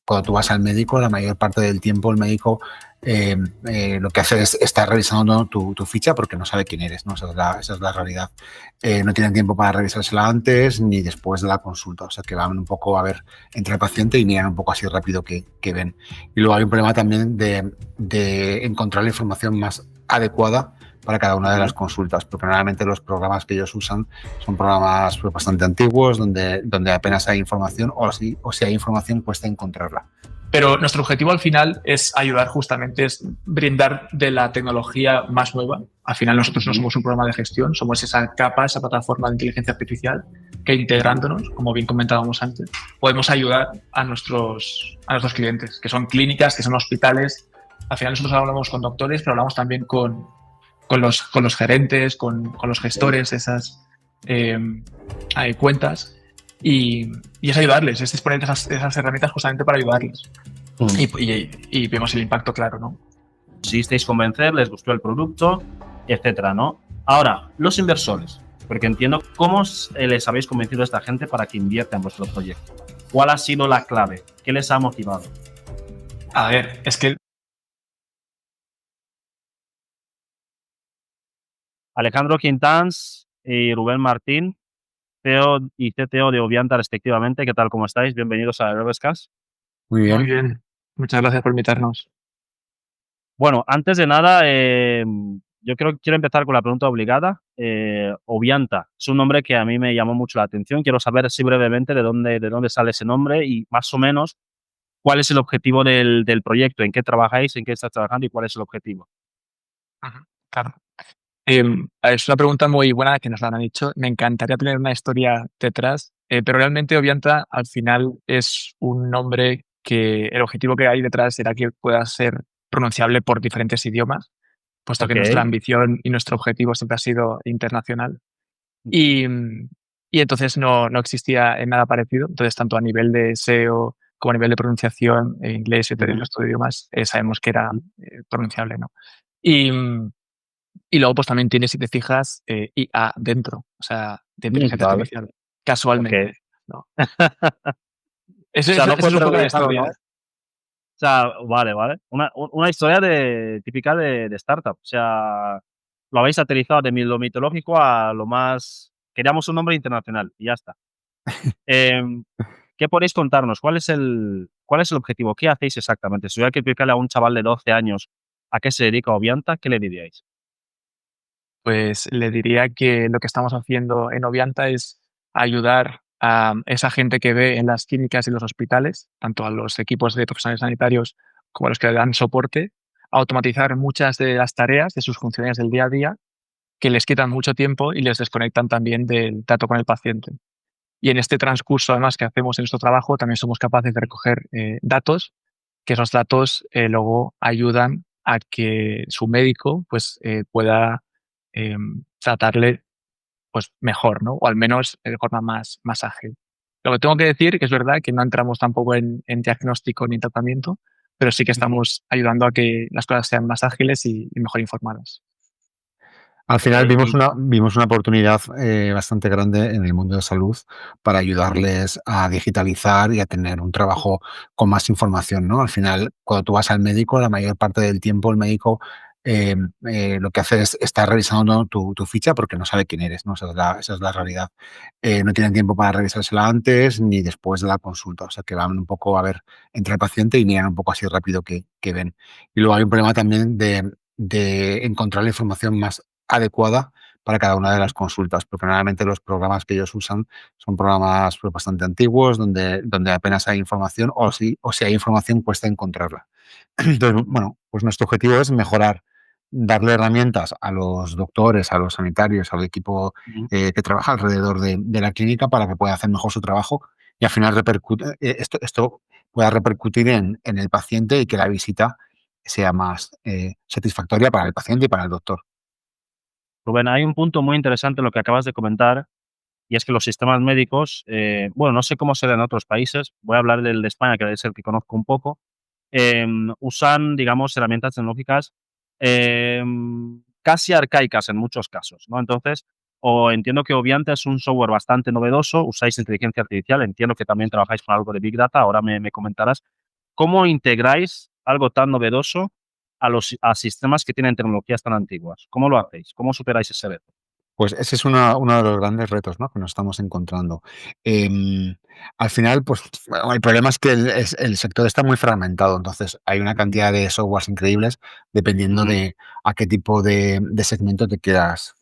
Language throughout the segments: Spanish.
cuando tú vas al médico, la mayor parte del tiempo el médico lo que hace es estar revisando tu ficha porque no sabe quién eres, ¿no? Esa es la realidad. No tienen tiempo para revisársela antes ni después de la consulta. O sea, que van un poco a ver entre el paciente y miran un poco así rápido que ven. Y luego hay un problema también de encontrar la información más adecuada para cada una de las consultas, porque normalmente los programas que ellos usan son programas pues, bastante antiguos, donde apenas hay información o si hay información cuesta encontrarla. Pero nuestro objetivo al final es ayudar justamente, es brindar de la tecnología más nueva. Al final nosotros no somos un programa de gestión, somos esa capa, esa plataforma de inteligencia artificial que integrándonos, como bien comentábamos antes, podemos ayudar a nuestros clientes, que son clínicas, que son hospitales. Al final nosotros hablamos con doctores, pero hablamos también con los gerentes, con los gestores de esas cuentas. Y es ayudarles, es disponer de esas herramientas justamente para ayudarles. Y vemos el impacto claro, ¿no? Conseguisteis convencer, les gustó el producto, etcétera, ¿no? Ahora, los inversores, porque entiendo cómo les habéis convencido a esta gente para que invierta en vuestro proyecto. ¿Cuál ha sido la clave? ¿Qué les ha motivado? A ver, es que... Alejandro Quintans y Rubén Martín, CEO y CTO de Ovianta respectivamente. ¿Qué tal? ¿Cómo estáis? Bienvenidos a Aerobescast. Muy bien. Muy bien. Muchas gracias por invitarnos. Bueno, antes de nada, yo quiero empezar con la pregunta obligada. Ovianta es un nombre que a mí me llamó mucho la atención. Quiero saber así brevemente de dónde sale ese nombre y más o menos cuál es el objetivo del proyecto, en qué trabajáis, en qué estás trabajando y cuál es el objetivo. Claro. Es una pregunta muy buena que nos la han hecho. Me encantaría tener una historia detrás, pero realmente Ovianta al final es un nombre que el objetivo que hay detrás era que pueda ser pronunciable por diferentes idiomas, puesto que nuestra ambición y nuestro objetivo siempre ha sido internacional. Y entonces no existía en nada parecido. Entonces, tanto a nivel de SEO como a nivel de pronunciación en inglés y el resto de idiomas, sabemos que era pronunciable, ¿no? Y luego, pues también tiene, si te fijas, IA dentro, o sea, de inteligencia artificial, casualmente. ¿No? Eso o sea, no es un poco la historia. ¿no? O sea, vale. Una historia típica de startup. O sea, lo habéis aterrizado de lo mitológico a lo más... Queríamos un nombre internacional y ya está. ¿Qué podéis contarnos? ¿Cuál es el objetivo? ¿Qué hacéis exactamente? Si hubiera que explicarle a un chaval de 12 años a qué se dedica Ovianta, ¿qué le diríais? Pues le diría que lo que estamos haciendo en Ovianta es ayudar a esa gente que ve en las clínicas y los hospitales, tanto a los equipos de profesionales sanitarios como a los que le dan soporte, a automatizar muchas de las tareas de sus funciones del día a día que les quitan mucho tiempo y les desconectan también del trato con el paciente. Y en este transcurso, además, que hacemos en nuestro trabajo, también somos capaces de recoger datos, que esos datos luego ayudan a que su médico pues, pueda tratarle pues, mejor, ¿no? O al menos de forma más ágil. Lo que tengo que decir que es verdad que no entramos tampoco en diagnóstico ni tratamiento, pero sí que estamos ayudando a que las cosas sean más ágiles y mejor informadas. Al final vimos una oportunidad bastante grande en el mundo de salud para ayudarles a digitalizar y a tener un trabajo con más información, ¿no? Al final, cuando tú vas al médico, la mayor parte del tiempo el médico lo que hace es estar revisando tu ficha porque no sabe quién eres, ¿no? Esa es la realidad. No tienen tiempo para revisársela antes ni después de la consulta. O sea, que van un poco a ver entre el paciente y miran un poco así rápido que ven. Y luego hay un problema también de encontrar la información más adecuada para cada una de las consultas, porque normalmente los programas que ellos usan son programas pues, bastante antiguos, donde apenas hay información o si hay información cuesta encontrarla. Entonces, bueno, pues nuestro objetivo es mejorar, darle herramientas a los doctores, a los sanitarios, al equipo que trabaja alrededor de la clínica para que pueda hacer mejor su trabajo y al final esto pueda repercutir en el paciente y que la visita sea más satisfactoria para el paciente y para el doctor. Rubén, hay un punto muy interesante en lo que acabas de comentar, y es que los sistemas médicos, bueno, no sé cómo será en otros países, voy a hablar del de España, que es el que conozco un poco, usan, digamos, herramientas tecnológicas casi arcaicas en muchos casos, ¿no? Entonces, entiendo que Ovianta es un software bastante novedoso, usáis inteligencia artificial, entiendo que también trabajáis con algo de Big Data, ahora me comentarás, ¿cómo integráis algo tan novedoso a sistemas que tienen tecnologías tan antiguas? ¿Cómo lo hacéis? ¿Cómo superáis ese reto? Pues ese es uno de los grandes retos, ¿no?, que nos estamos encontrando. Em, Al final, pues, bueno, el problema es que el sector está muy fragmentado, entonces hay una Ujú, cantidad de softwares increíbles dependiendo ujú, de a qué tipo de segmento te quieras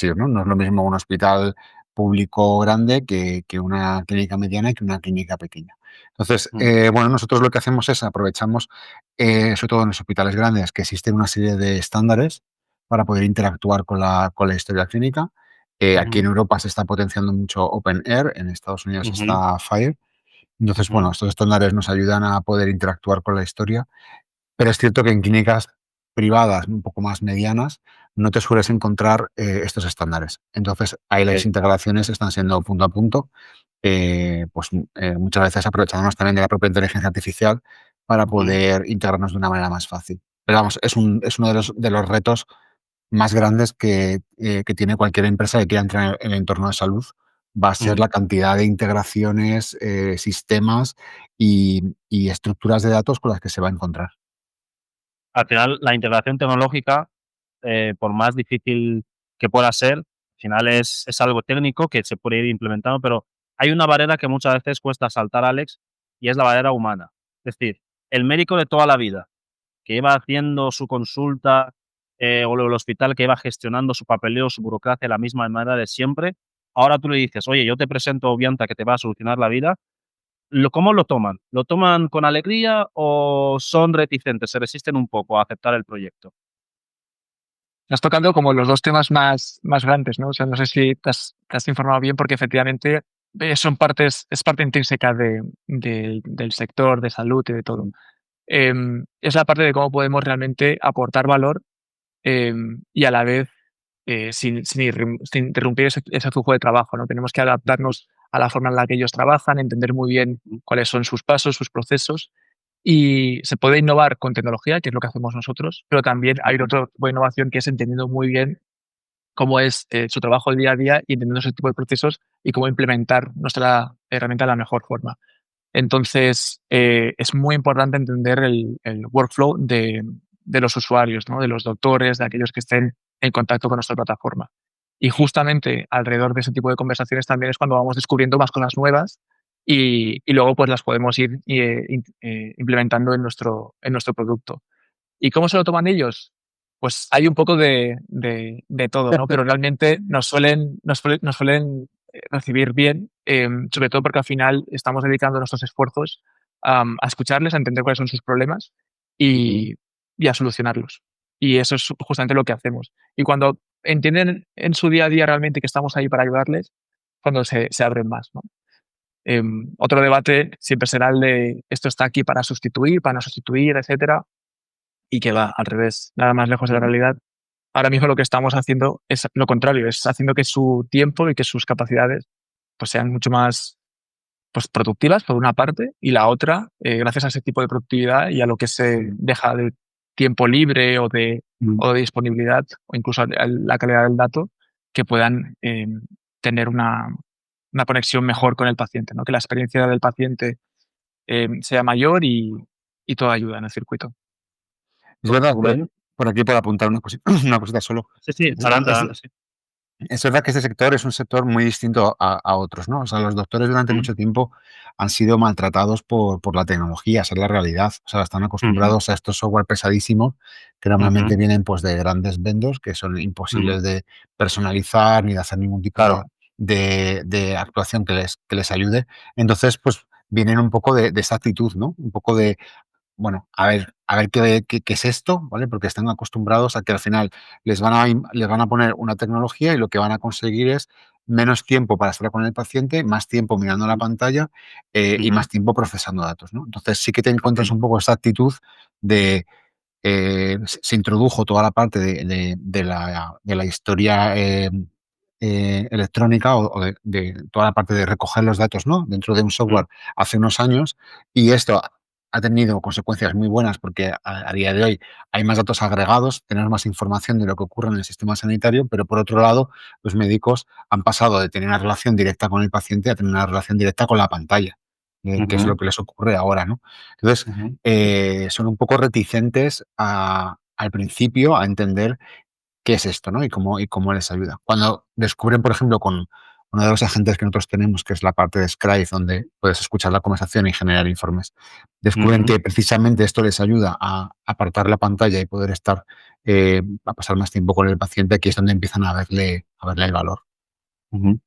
ir, ¿no? No es lo mismo un hospital público grande que una clínica mediana y que una clínica pequeña. Entonces, mm, bueno, nosotros lo que hacemos es aprovechamos, sobre todo en los hospitales grandes, que existen una serie de estándares para poder interactuar con la historia clínica. Aquí en ujú, Europa se está potenciando mucho OpenAir, en Estados Unidos ujú, está FHIR. Entonces, ujú, bueno, estos estándares nos ayudan a poder interactuar con la historia, pero es cierto que en clínicas privadas un poco más medianas no te sueles ujú. encontrar estos estándares. Entonces, ahí las Okey. integraciones están siendo punto a punto, pues muchas veces aprovechándonos también de la propia inteligencia artificial para Ujú, poder integrarnos de una manera más fácil. Pero vamos, es uno de los retos más grandes que tiene cualquier empresa que quiera entrar en el entorno de salud, va a ser ujú. la cantidad de integraciones, sistemas y estructuras de datos con las que se va a encontrar. Al final, la integración tecnológica, por más difícil que pueda ser, al final es algo técnico que se puede ir implementando, pero hay una barrera que muchas veces cuesta saltar, Alex, y es la barrera humana. Es decir, el médico de toda la vida, que iba haciendo su consulta, o el hospital que iba gestionando su papeleo, su burocracia de la misma manera de siempre, ahora tú le dices: "Oye, yo te presento Ovianta que te va a solucionar la vida", ¿cómo lo toman? ¿Lo toman con alegría o son reticentes, se resisten un poco a aceptar el proyecto? Has tocado como los 2 temas más grandes, ¿no? O sea, no sé si te has informado bien, porque efectivamente, son partes es parte intrínseca del sector de salud y de todo. Mm, Es la parte de cómo podemos realmente aportar valor, y a la vez, sin interrumpir ese flujo de trabajo, ¿no? Tenemos que adaptarnos a la forma en la que ellos trabajan, entender muy bien mm, cuáles son sus pasos, sus procesos, y se puede innovar con tecnología, que es lo que hacemos nosotros, pero también hay ujú, otro tipo de innovación que es entendiendo muy bien cómo es, su trabajo el día a día y entendiendo ese tipo de procesos y cómo implementar nuestra herramienta de la mejor forma. Entonces, es muy importante entender el workflow de los usuarios, ¿no? De los doctores, de aquellos que estén en contacto con nuestra plataforma. Y justamente alrededor de ese tipo de conversaciones también es cuando vamos descubriendo más cosas nuevas y luego pues las podemos ir implementando en nuestro producto. ¿Y cómo se lo toman ellos? Pues hay un poco de todo, ¿no? Pero realmente nos suelen recibir bien, sobre todo porque al final estamos dedicando nuestros esfuerzos, a escucharles, a entender cuáles son sus problemas ujú. y y a solucionarlos. Y eso es justamente lo que hacemos. Y cuando entienden en su día a día realmente que estamos ahí para ayudarles, cuando se abren más, ¿no? Otro debate siempre será el de esto está aquí para no sustituir, etcétera. Y que va al revés, nada más lejos de la Ujú, realidad. Ahora mismo lo que estamos haciendo es lo contrario, es haciendo que su tiempo y que sus capacidades, pues, sean mucho más, pues, productivas, por una parte, y la otra, gracias a ese tipo de productividad y a lo que se ujú, deja de tiempo libre ujú. o de disponibilidad, o incluso la calidad del dato, que puedan, tener una conexión mejor con el paciente, ¿no? Que la experiencia del paciente, sea mayor y todo ayuda en el circuito. Es verdad que Rubén. por aquí puedo apuntar una una cosita solo. Sí, sí, Es adelante, es adelante, sí. Es verdad que este sector es un sector muy distinto a otros, ¿no? O sea, los doctores durante Mm, mucho tiempo han sido maltratados por la tecnología, esa es la realidad. O sea, están ujú, acostumbrados a estos software pesadísimos que ujú, normalmente vienen, pues, de grandes vendors que son ujú. imposibles de personalizar ni de hacer ningún tipo de Claro. de actuación que les ayude. Entonces, pues, vienen un poco de esa actitud, ¿no? Un poco de bueno, a ver qué es esto, ¿vale? Porque están acostumbrados a que al final les van a poner una tecnología y lo que van a conseguir es menos tiempo para estar con el paciente, más tiempo mirando la pantalla, y Ujú, más tiempo procesando datos, ¿no? Entonces sí que te encuentras okey. un poco esta actitud de se introdujo toda la parte de la historia, electrónica o de toda la parte de recoger los datos, ¿no?, dentro de un Mm, software hace unos años, y esto ha tenido consecuencias muy buenas porque a día de hoy hay más datos agregados, tenemos más información de lo que ocurre en el sistema sanitario, pero por otro lado, los médicos han pasado de tener una relación directa con el paciente a tener una relación directa con la pantalla. qué es lo Ujú, que les ocurre ahora, ¿no? Entonces, ujú, son un poco reticentes al principio a entender qué es esto, ¿no? Y cómo les ayuda. Cuando descubren, por ejemplo, con uno de los agentes que nosotros tenemos, que es la parte de Scribe, donde puedes escuchar la conversación y generar informes, descubren ujú. que precisamente esto les ayuda a apartar la pantalla y poder estar, a pasar más tiempo con el paciente, aquí es donde empiezan a verle el valor. Ujú.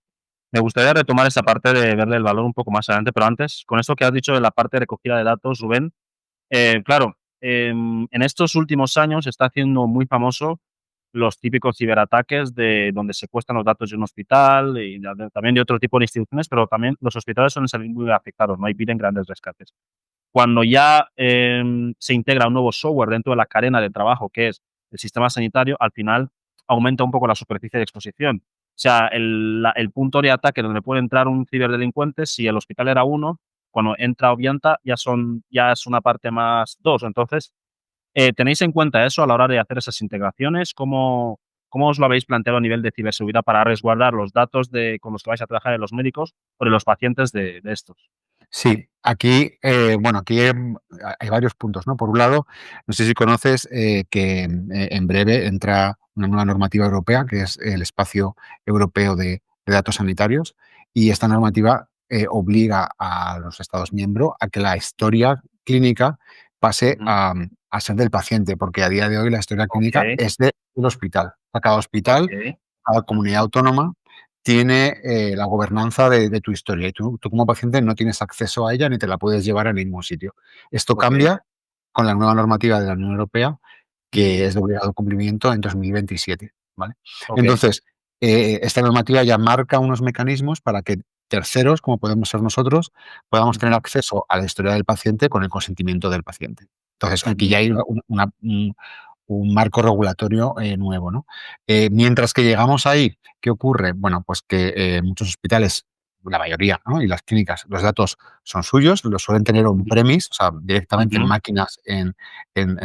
Me gustaría retomar esa parte de verle el valor un poco más adelante, pero antes, con esto que has dicho de la parte de recogida de datos, Rubén, claro, en estos últimos años se está haciendo muy famoso los típicos ciberataques de donde secuestran los datos de un hospital y también de otro tipo de instituciones, pero también los hospitales suelen salir muy afectados, ¿no? Y piden grandes rescates. Cuando ya se integra un nuevo software dentro de la cadena de trabajo, que es el sistema sanitario, al final aumenta un poco la superficie de exposición. O sea, el punto de ataque donde puede entrar un ciberdelincuente, si el hospital era uno, cuando entra Ovianta ya es una parte más dos. Entonces, ¿tenéis en cuenta eso a la hora de hacer esas integraciones? ¿Cómo os lo habéis planteado a nivel de ciberseguridad para resguardar los datos con los que vais a trabajar de los médicos o de los pacientes de estos? Sí, aquí, bueno, aquí hay varios puntos, ¿no? Por un lado, no sé si conoces que en breve entra una nueva normativa europea, que es el espacio europeo de datos sanitarios, y esta normativa obliga a los Estados miembros a que la historia clínica pase Ujú. a ser del paciente, porque a día de hoy la historia clínica Okey, es del hospital. A cada hospital, okey. cada comunidad autónoma tiene la gobernanza de tu historia y tú como paciente no tienes acceso a ella ni te la puedes llevar a ningún sitio. Esto Okey, cambia con la nueva normativa de la Unión Europea, ujú, que es de obligado cumplimiento en 2027, ¿vale? okey, Entonces, esta normativa ya marca unos mecanismos para que terceros, como podemos ser nosotros, podamos tener ujú, acceso a la historia del paciente con el consentimiento del paciente. Entonces, aquí ujú, ya hay un marco regulatorio nuevo, ¿no? Mientras que llegamos ahí, ¿qué ocurre? Bueno, pues que muchos hospitales, la mayoría, ¿no? Y las clínicas, los datos son suyos, los suelen tener ujú, on-premise, o sea, directamente en ujú, máquinas en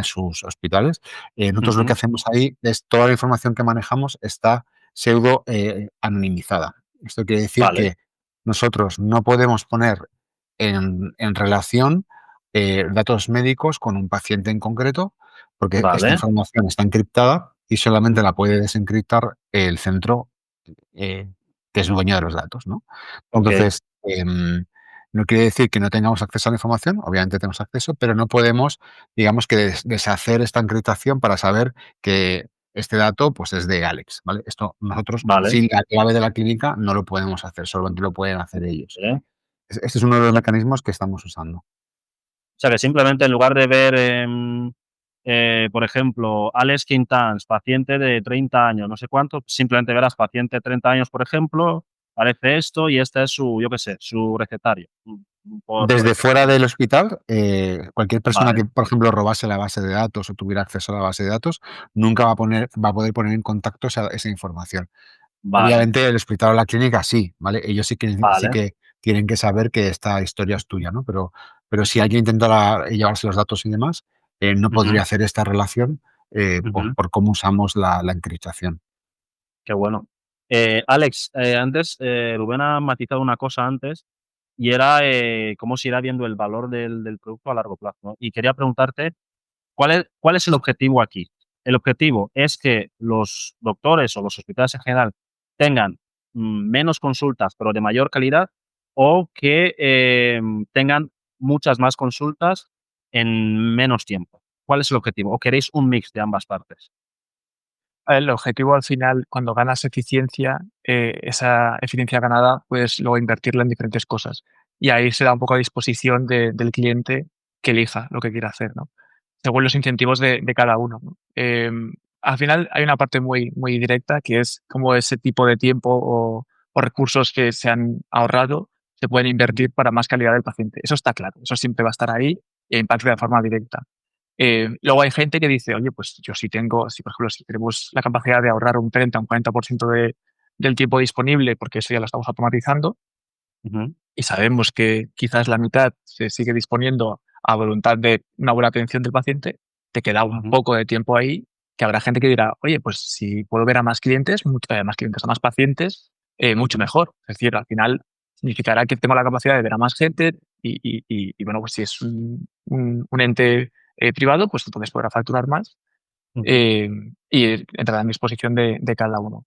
sus hospitales. Nosotros lo que ujú. hacemos ahí es toda la información que manejamos está pseudo anonimizada. Esto quiere decir Vale, que nosotros no podemos poner en relación datos médicos con un paciente en concreto, porque esta vale, información está encriptada y solamente ujú, la puede desencriptar el centro eh, que es dueño de los datos, ¿no? okey, Entonces, no quiere decir que no tengamos acceso a la información, obviamente tenemos acceso, pero no podemos, digamos que deshacer esta encriptación para saber que este dato, pues, es de Alex, ¿vale? Esto nosotros, vale, sin la clave de la clínica, no lo podemos hacer, solamente lo pueden hacer ellos. okey. Este es uno de los mecanismos que estamos usando. O sea, que simplemente en lugar de ver, por ejemplo, Alex Quintans, paciente de 30 años, no sé cuánto, simplemente verás paciente de 30 años, por ejemplo, parece esto y este es su, yo qué sé, su recetario, por Desde fuera ejemplo. del hospital, cualquier persona Vale, que, por ejemplo, robase la base de datos o tuviera acceso a la base de datos, nunca va a poder poner en contacto esa información. vale, Obviamente, el hospital o la clínica sí, ¿vale? Ellos sí vale, que tienen que saber que esta historia es tuya, ¿no? Pero si alguien intentara llevarse los datos y demás, no ujú, podría hacer esta relación, por ujú. por cómo usamos la encriptación. Qué bueno. Alex, antes, Rubén ha matizado una cosa antes, y era, cómo se irá viendo el valor del producto a largo plazo, ¿no? Y quería preguntarte, ¿cuál es el objetivo aquí? ¿El objetivo es que los doctores o los hospitales en general tengan, menos consultas, pero de mayor calidad, o que, tengan muchas más consultas en menos tiempo? ¿Cuál es el objetivo? ¿O queréis un mix de ambas partes? El objetivo al final, cuando ganas eficiencia, esa eficiencia ganada, puedes luego invertirla en diferentes cosas. Y ahí se da un poco a disposición del cliente que elija lo que quiera hacer, ¿no? Según los incentivos de cada uno, ¿no? Al final hay una parte muy, muy directa que es cómo ese tipo de tiempo o recursos que se han ahorrado se pueden invertir para más calidad del paciente. Eso está claro, eso siempre va a estar ahí e impacta de forma directa. Luego hay gente que dice, oye, pues yo sí tengo, si por ejemplo, si tenemos la capacidad de ahorrar un 30, un 40% del tiempo disponible, porque eso ya lo estamos automatizando, Ujú, y sabemos que quizás la mitad se sigue disponiendo a voluntad de una buena atención del paciente, te queda un ujú, poco de tiempo ahí, que habrá gente que dirá, oye, pues si puedo ver a más clientes, más clientes, a más pacientes, mucho ujú, mejor. Es decir, al final significará que tengo la capacidad de ver a más gente bueno, pues si es un ente privado, pues entonces podrá facturar más y entrará en disposición de cada uno.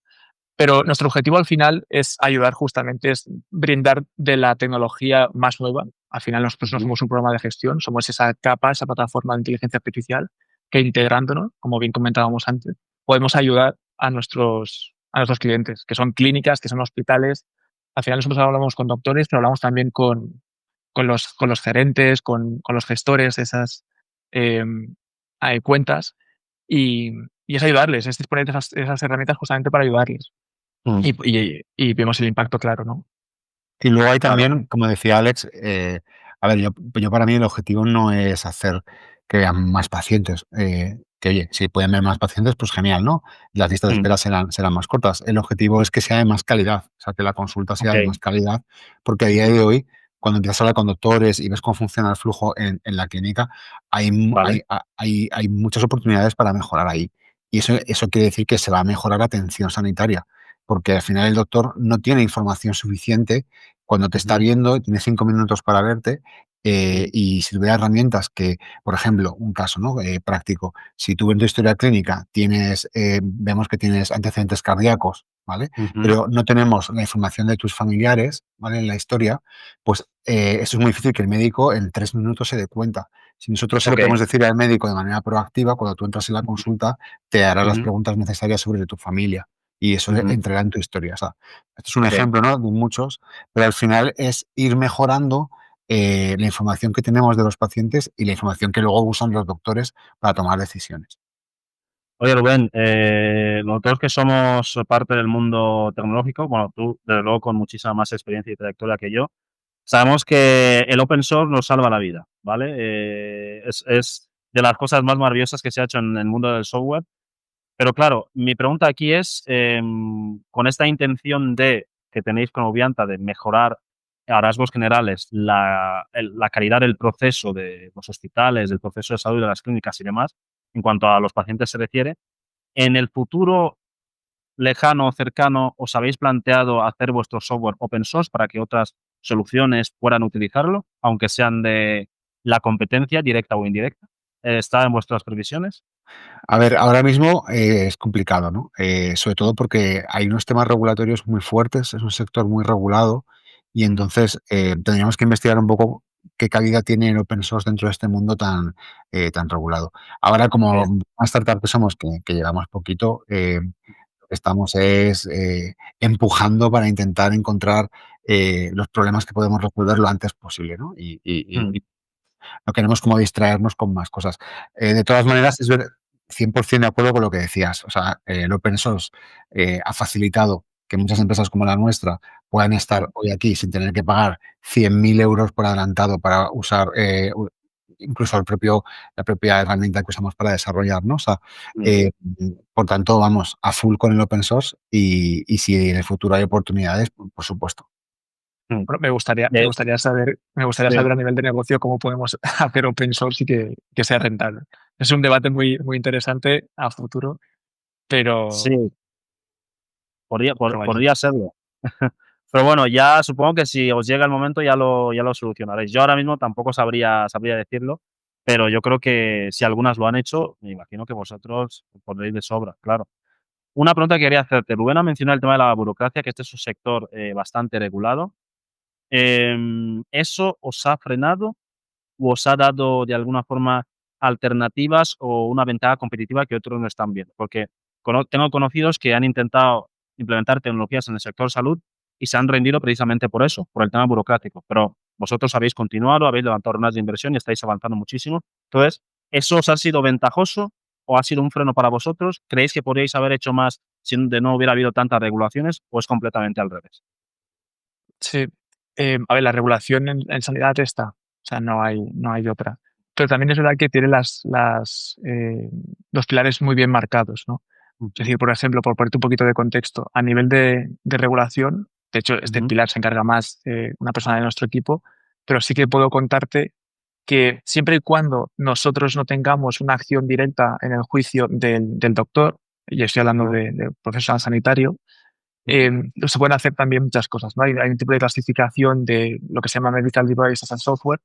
Pero nuestro objetivo al final es ayudar justamente, es brindar de la tecnología más nueva. Al final nosotros no somos un programa de gestión, somos esa capa, esa plataforma de inteligencia artificial que integrándonos, como bien comentábamos antes, podemos ayudar a nuestros clientes, que son clínicas, que son hospitales. Al final nosotros hablamos con doctores, pero hablamos también con los gerentes, con los gestores de esas eh, cuentas y es ayudarles, es disponer de esas herramientas justamente para ayudarles. Mm. Y vemos el impacto claro, ¿no? Y luego hay Claro. también, como decía Alex, a ver, yo para mí el objetivo no es hacer que vean más pacientes, que oye, si pueden ver más pacientes, pues genial, ¿no? Las listas de espera serán más cortas. El objetivo es que sea de más calidad, o sea, que la consulta sea de Okey. más calidad, porque a día de hoy, cuando empiezas a hablar con doctores y ves cómo funciona el flujo en la clínica, hay mu Vale. hay muchas oportunidades para mejorar ahí. Y eso quiere decir que se va a mejorar la atención sanitaria, porque al final el doctor no tiene información suficiente cuando te está Ujú. viendo, tiene 5 minutos para verte, y si tuviera herramientas que, por ejemplo, un caso, ¿no?, práctico, si tú en tu historia clínica vemos que tienes antecedentes cardíacos, ¿vale?, Ujú. pero no tenemos la información de tus familiares, ¿vale?, en la historia, pues, eso es muy difícil que el médico en 3 minutos se dé cuenta. Si nosotros se lo Okey. podemos decir al médico de manera proactiva, cuando tú entras en la Ujú. consulta, te hará las Ujú. preguntas necesarias sobre tu familia y eso Ujú. entrará en tu historia. O sea, esto es un Okey. ejemplo, ¿no?, de muchos, pero al final es ir mejorando la información que tenemos de los pacientes y la información que luego usan los doctores para tomar decisiones. Oye, Rubén, nosotros que somos parte del mundo tecnológico, bueno, tú, desde luego, con muchísima más experiencia y trayectoria que yo, sabemos que el open source nos salva la vida, ¿vale? Es de las cosas más maravillosas que se ha hecho en el mundo del software. Pero claro, mi pregunta aquí es, con esta intención que tenéis con Ovianta de mejorar a rasgos generales la calidad del proceso de los hospitales, del proceso de salud de las clínicas y demás, en cuanto a los pacientes se refiere, en el futuro lejano o cercano, ¿os habéis planteado hacer vuestro software open source para que otras soluciones puedan utilizarlo, aunque sean de la competencia directa o indirecta? ¿Está en vuestras previsiones? A ver, ahora mismo es complicado, ¿no? Sobre todo porque hay unos temas regulatorios muy fuertes, es un sector muy regulado y Mm. entonces tendríamos que investigar un poco qué calidad tiene el open source dentro de este mundo tan regulado. Ahora, como Okey. una startup que somos, que llevamos poquito, lo que estamos es empujando para intentar encontrar los problemas que podemos resolver lo antes posible, ¿no? Mm. Y no queremos como distraernos con más cosas. De todas maneras, es ver 100% de acuerdo con lo que decías. O sea, el open source ha facilitado que muchas empresas como la nuestra puedan Mm. estar hoy aquí sin tener que pagar 100.000 euros por adelantado para usar incluso la propia herramienta que usamos para desarrollar, ¿no? O sea, Mm. eh, por tanto, vamos a full con el open source y si en el futuro hay oportunidades, por supuesto. Mm. Bueno, me gustaría saber Sí. a nivel de negocio cómo podemos hacer open source y que sea rentable. Es un debate muy, muy interesante a futuro, Sí, pero, podría pero vaya. podría serlo. Pero bueno, ya supongo que si os llega el momento ya lo solucionaréis. Yo ahora mismo tampoco sabría decirlo, pero yo creo que si algunas lo han hecho, me imagino que vosotros podréis de sobra, claro. Una pregunta que quería hacerte. Rubén ha mencionado el tema de la burocracia, que este es un sector, bastante regulado. ¿Eso os ha frenado o os ha dado de alguna forma alternativas o una ventaja competitiva que otros no están viendo? Porque tengo conocidos que han intentado implementar tecnologías en el sector salud y se han rendido precisamente por eso, por el tema burocrático. Pero vosotros habéis continuado, habéis levantado rondas de inversión y estáis avanzando muchísimo. Entonces, ¿eso os ha sido ventajoso o ha sido un freno para vosotros? ¿Creéis que podríais haber hecho más si no hubiera habido tantas regulaciones o es completamente al revés? Sí. A ver, la regulación en sanidad está, o sea, no hay otra. Pero también es verdad que tiene los pilares muy bien marcados, ¿no? Es Ujú. decir, por ejemplo, por ponerte un poquito de contexto, a nivel de regulación, de hecho, este Ujú. pilar se encarga más una persona de nuestro equipo, pero sí que puedo contarte que siempre y cuando nosotros no tengamos una acción directa en el juicio del doctor, y estoy hablando Ujú. de profesional sanitario, Se pueden hacer también muchas cosas, ¿no? Hay un tipo de clasificación de lo que se llama Medical Devices and Software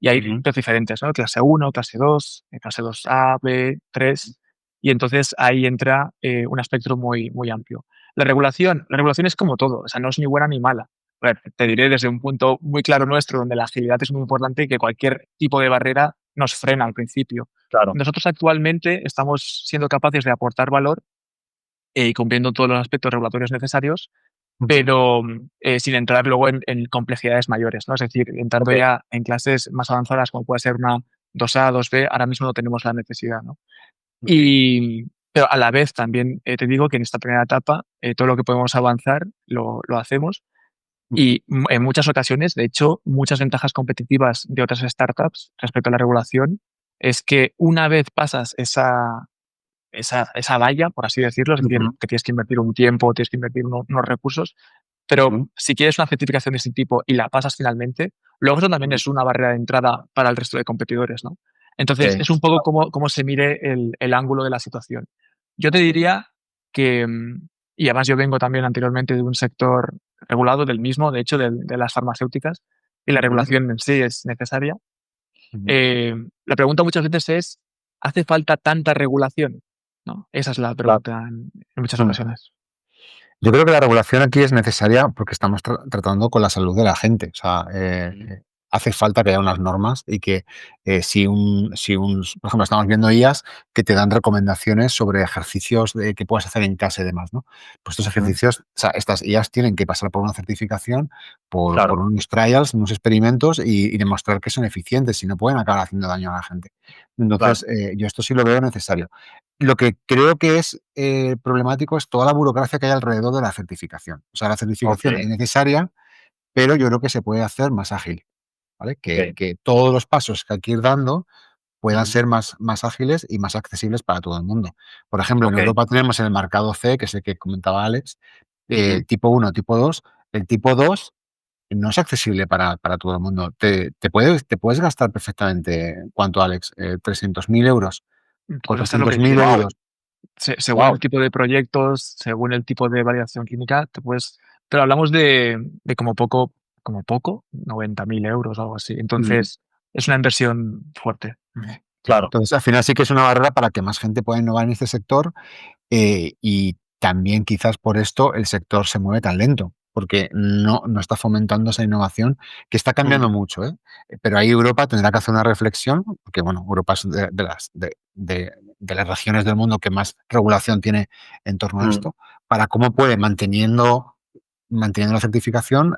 y hay Ujú. tipos diferentes, ¿no? Clase 1, clase 2, clase 2A, B, 3, y entonces ahí entra un espectro muy, muy amplio. La regulación es como todo, o sea, no es ni buena ni mala. A ver, te diré desde un punto muy claro nuestro, donde la agilidad es muy importante y que cualquier tipo de barrera nos frena al principio. Claro. Nosotros actualmente estamos siendo capaces de aportar valor y cumpliendo todos los aspectos regulatorios necesarios, pero sin entrar luego en complejidades mayores, ¿no? Es decir, entrando Ok. ya en clases más avanzadas, como puede ser una 2A, 2B, ahora mismo no tenemos la necesidad, ¿no? Pero a la vez también te digo que en esta primera etapa todo lo que podemos avanzar lo hacemos Ujú. y en muchas ocasiones, de hecho, muchas ventajas competitivas de otras startups respecto a la regulación es que una vez pasas esa valla, por así decirlo, es decir, Ujú. que tienes que invertir un tiempo, tienes que invertir unos recursos, pero Ujú. si quieres una certificación de este tipo y la pasas finalmente, luego eso también Ujú. es una barrera de entrada para el resto de competidores, ¿no? Entonces, Ok. es un poco cómo se mire el ángulo de la situación. Yo te diría que, y además yo vengo también anteriormente de un sector regulado, del mismo, de hecho, de las farmacéuticas, y la Ujú. regulación en sí es necesaria. Ujú. Eh, la pregunta muchas veces es, ¿hace falta tanta regulación? ¿No? Esa es la Claro. pregunta en muchas Mm. ocasiones. Yo creo que la regulación aquí es necesaria porque estamos tratando con la salud de la gente. O sea, Ujú. hace falta que haya unas normas y que por ejemplo, estamos viendo IAs que te dan recomendaciones sobre ejercicios que puedes hacer en casa y demás, ¿no? Pues estos Ujú. ejercicios, o sea, estas IAs tienen que pasar por una certificación, por Claro. unos trials, unos experimentos y demostrar que son eficientes y no pueden acabar haciendo daño a la gente. Claro. Entonces, yo esto sí lo veo necesario. Lo que creo que es problemático es toda la burocracia que hay alrededor de la certificación. O sea, la Ok. certificación es necesaria, pero yo creo que se puede hacer más ágil, ¿vale? Que, Ok. que todos los pasos que hay que ir dando puedan Ujú. ser más ágiles y más accesibles para todo el mundo. Por ejemplo, en Ok. Europa tenemos en el mercado C, que es el que comentaba Alex, Ujú. tipo 1, tipo 2. El tipo 2 no es accesible para todo el mundo. Te puedes gastar perfectamente, ¿cuánto, Alex? 300.000 euros, Puedes hacer lo que 400.000 quieras. Wow. euros. Según Wow. el tipo de proyectos, según el tipo de variación química, pero hablamos de como poco, 90.000 euros o algo así. Ujú. Entonces, es una inversión fuerte. Claro. Entonces, al final sí que es una barrera para que más gente pueda innovar en este sector, y también quizás por esto el sector se mueve tan lento, porque no está fomentando esa innovación que está cambiando Ujú. mucho, ¿eh? Pero ahí Europa tendrá que hacer una reflexión, porque bueno, Europa es de las regiones del mundo que más regulación tiene en torno a Ujú. esto, para cómo puede, manteniendo la certificación,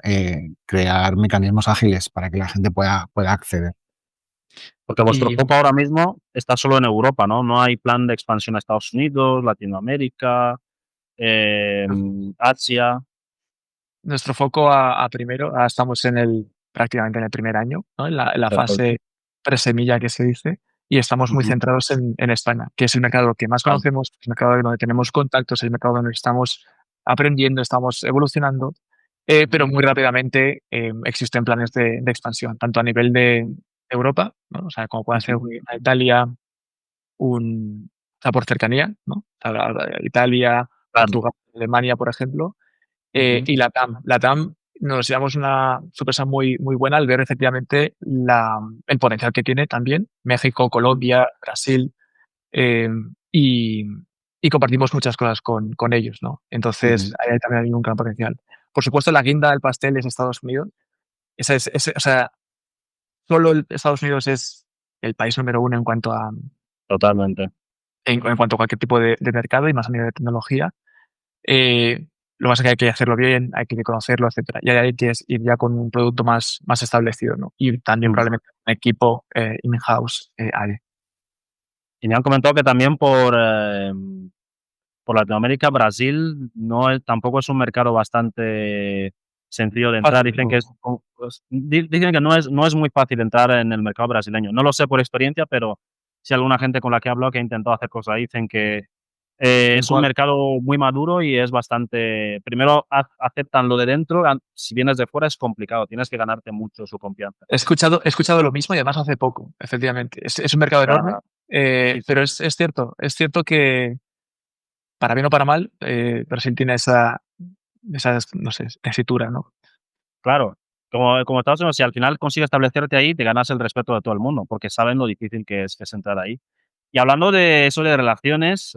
crear mecanismos ágiles para que la gente pueda acceder. Porque vuestro Y foco ahora mismo está solo en Europa, ¿no? No hay plan de expansión a Estados Unidos, Latinoamérica, Asia. nuestro foco primero, estamos prácticamente en el primer año, ¿no? En la Perfecto. fase presemilla que se dice, y estamos muy Ujú. centrados en España, que es el mercado que más Claro. conocemos, es el mercado donde tenemos contactos, el mercado donde estamos aprendiendo, estamos evolucionando, pero Ujú. muy rápidamente existen planes de expansión, tanto a nivel de Europa, ¿no? O sea, como puede ser Ujú. una Italia, o sea, por cercanía, ¿no? O sea, Italia, Claro. Portugal, Alemania, por ejemplo, Ujú. y LATAM. LATAM nos llevamos una sorpresa muy, muy buena al ver efectivamente el potencial que tiene también México, Ujú. Colombia, Brasil, eh, y, y compartimos muchas cosas con ellos, ¿no? Entonces, Ujú. ahí también hay un gran potencial. Por supuesto, la guinda del pastel es Estados Unidos. O sea, solo Estados Unidos es el país número uno Totalmente. en cuanto a cualquier tipo de mercado y más a nivel de tecnología. Eh, lo que pasa es que hay que hacerlo bien, hay que conocerlo, etcétera. Y ahí hay que ir ya con un producto más establecido, ¿no? Y también Ujú. probablemente un equipo in-house ahí. Y me han comentado que también por Latinoamérica, Brasil tampoco es un mercado bastante sencillo de entrar. Fácil, Dicen que dicen que no es muy fácil entrar en el mercado brasileño. No lo sé por experiencia, pero sí alguna gente con la que he hablado que ha intentado hacer cosas ahí dicen que en es un cual- mercado muy maduro y es bastante. Primero aceptan lo de dentro, si vienes de fuera es complicado, tienes que ganarte mucho su confianza. he escuchado lo mismo y además hace poco, efectivamente. Es un mercado O enorme, sea, sí, sí. pero es cierto que para bien o para mal, Brasil tiene esa, no sé, tesitura, ¿no? Claro, como Estados Unidos, si al final consigues establecerte ahí, te ganas el respeto de todo el mundo, porque saben lo difícil que es entrar ahí. Y hablando de eso de relaciones,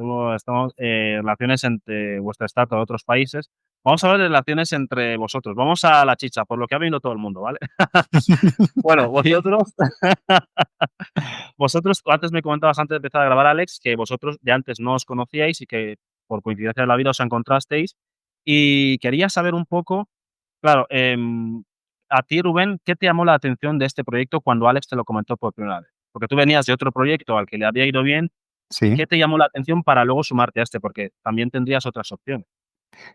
relaciones entre vuestra startup y otros países, vamos a hablar de relaciones entre vosotros. Vamos a la chicha, por lo que ha venido todo el mundo, ¿vale? Bueno, vosotros vosotros, tú antes me comentabas antes de empezar a grabar, Alex, que vosotros de antes no os conocíais y que por coincidencia de la vida os encontrasteis. Y quería saber un poco, claro, a ti, Rubén, ¿qué te llamó la atención de este proyecto cuando Alex te lo comentó por primera vez? Porque tú venías de otro proyecto al que le había ido bien. Sí. ¿Qué te llamó la atención para luego sumarte a este? Porque también tendrías otras opciones.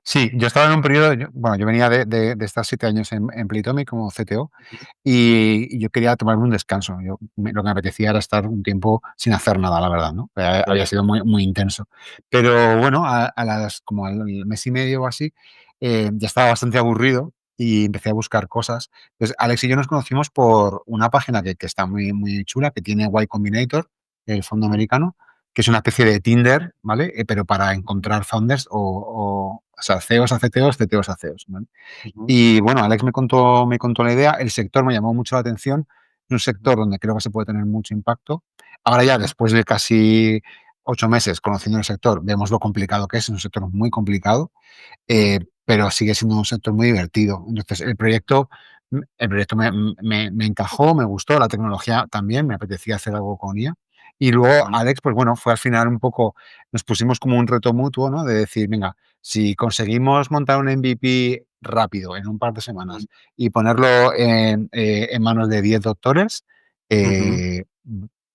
Sí, yo estaba en un periodo, bueno, yo venía de estar 7 años en Playtomic como CTO Ujú, y yo quería tomarme un descanso. Lo que me apetecía era estar un tiempo sin hacer nada, la verdad, ¿no? Había okey. sido muy intenso. Pero bueno, como al mes y medio o así, ya estaba bastante aburrido y empecé a buscar cosas. Pues Alex y yo nos conocimos por una página que está muy chula, que tiene Y Combinator, el fondo Ujú, americano, que es una especie de Tinder, ¿vale? Pero para ujú, encontrar founders o sea, CEOs a CTOs, CTOs a CEOs, ¿vale? ujú, Y bueno, Alex me contó la idea, el sector me llamó mucho la atención, es un ujú, sector donde creo que se puede tener mucho impacto. Ahora ya, ujú, después de casi 8 meses conociendo el sector, vemos lo complicado que es un sector muy complicado, ujú, pero sigue siendo un sector muy divertido. Entonces, el proyecto me encajó, me gustó, la tecnología también, me apetecía hacer algo con ella. Y luego ujú, Alex, pues bueno, fue al final un poco, nos pusimos como un reto mutuo, ¿no? De decir, venga, si conseguimos montar un MVP rápido, en un par de ujú, semanas, y ponerlo en manos de 10 doctores, ujú,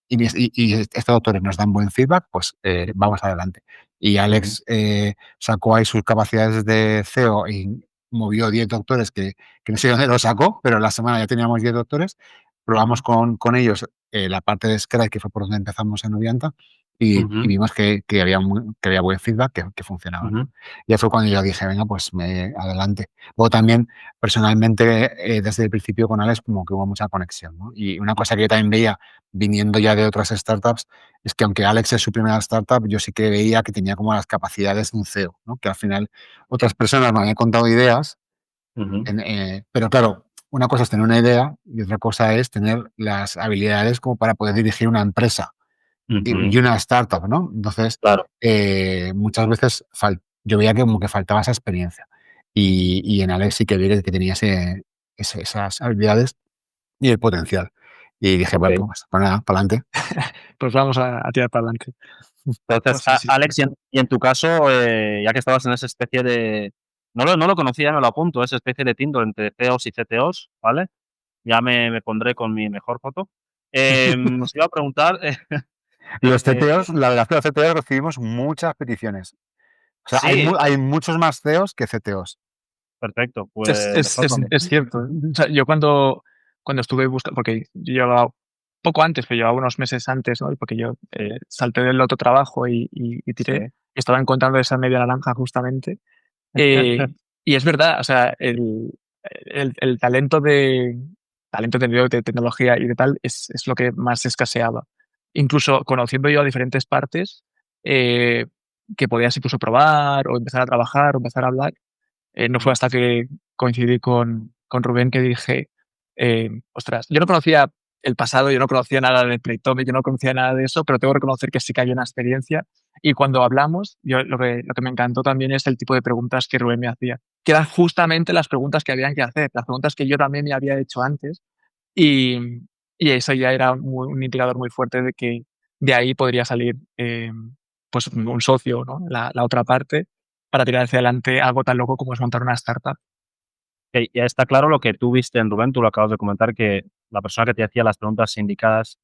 y estos doctores nos dan buen feedback, pues vamos adelante. Y ujú, Alex sacó ahí sus capacidades de CEO y movió 10 doctores que no sé dónde lo sacó, pero la semana ya teníamos 10 doctores. Probamos ujú, con ellos la parte de Scratch, que fue por donde empezamos en Novianta, y ujú, vimos que había buen feedback, que funcionaba, ¿no? ujú, Y ahí fue cuando yo dije, venga, pues adelante. Luego también, personalmente, desde el principio con Alex, como que hubo mucha conexión, ¿no? Y una cosa que yo también veía, viniendo ya de otras startups, es que aunque Alex es su primera startup, yo sí que veía que tenía como las capacidades de un CEO, ¿no? Que al final otras personas me habían contado ideas, ujú, pero claro, una cosa es tener una idea y otra cosa es tener las habilidades como para poder dirigir una empresa y ujú. una startup, ¿no? Entonces, Claro. muchas veces yo veía que como que faltaba esa experiencia. Y en Alex sí que vi que tenía esas habilidades y el potencial. Y dije, bueno, Okey. pues nada, para adelante. Pues vamos a tirar para adelante. Entonces, Pues sí, sí, sí. Alex, y en tu caso, ya que estabas en esa especie de no lo conocía, me lo apunto, esa especie de Tinder entre CEOs y CTOs, ¿vale? Ya me pondré con mi mejor foto. Os iba a preguntar, Los eh, CTOs, la verdad es que los CTOs recibimos muchas peticiones. O sea, sí, hay muchos más CEOs que CTOs. perfecto, Es, pues es, mejor es, para mí. es cierto. O sea, yo cuando estuve buscando, porque yo llevaba poco antes, pero llevaba unos meses antes, ¿no? Porque yo salté del otro trabajo y Sí. tiré. Estaba encontrando esa media naranja justamente. Eh, y es verdad, o sea, el talento de tecnología y de tal es lo que más escaseaba. Incluso conociendo yo a diferentes partes, eh, que podías incluso probar o empezar a trabajar o empezar a hablar, no fue Ujú, hasta que coincidí con Rubén que dije, ostras, yo no conocía el pasado, yo no conocía nada de Playtomic, yo no conocía nada de eso, pero tengo que reconocer que sí que hay una experiencia. Y cuando hablamos, yo lo que me encantó también es el tipo de preguntas que Rubén me hacía, que eran justamente las preguntas que habían que hacer, las preguntas que yo también me había hecho antes. Y, y eso ya era un indicador muy fuerte de que de ahí podría salir pues un socio, ¿no? La otra parte, para tirar hacia adelante algo tan loco como es montar una startup. ya está claro lo que tú viste en Rubén, tú lo acabas de comentar, que la persona que te hacía las preguntas indicadas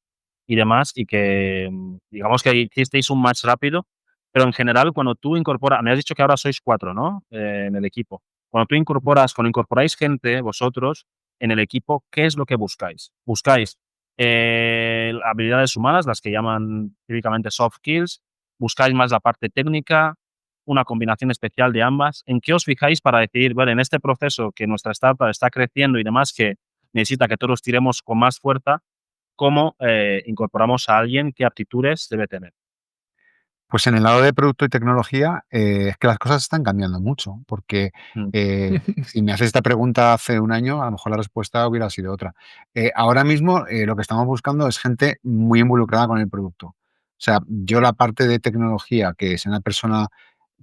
y demás, y que, digamos que hicisteis un match rápido, pero en general, cuando tú incorporas, me has dicho que ahora sois 4, ¿no? En el equipo. Cuando tú cuando incorporáis gente, vosotros, en el equipo, ¿qué es lo que buscáis? ¿Buscáis habilidades humanas, las que llaman típicamente soft skills? ¿Buscáis más la parte técnica? ¿Una combinación especial de ambas? ¿En qué os fijáis para decidir, bueno, en este proceso que nuestra startup está creciendo y demás, que necesita que todos tiremos con más fuerza, cómo incorporamos a alguien, qué aptitudes debe tener? Pues en el lado de producto y tecnología, es que las cosas están cambiando mucho, porque Mm, si me haces esta pregunta hace un año, a lo mejor la respuesta hubiera sido otra. Ahora mismo lo que estamos buscando es gente muy involucrada con el producto. O sea, yo la parte de tecnología, que sea una persona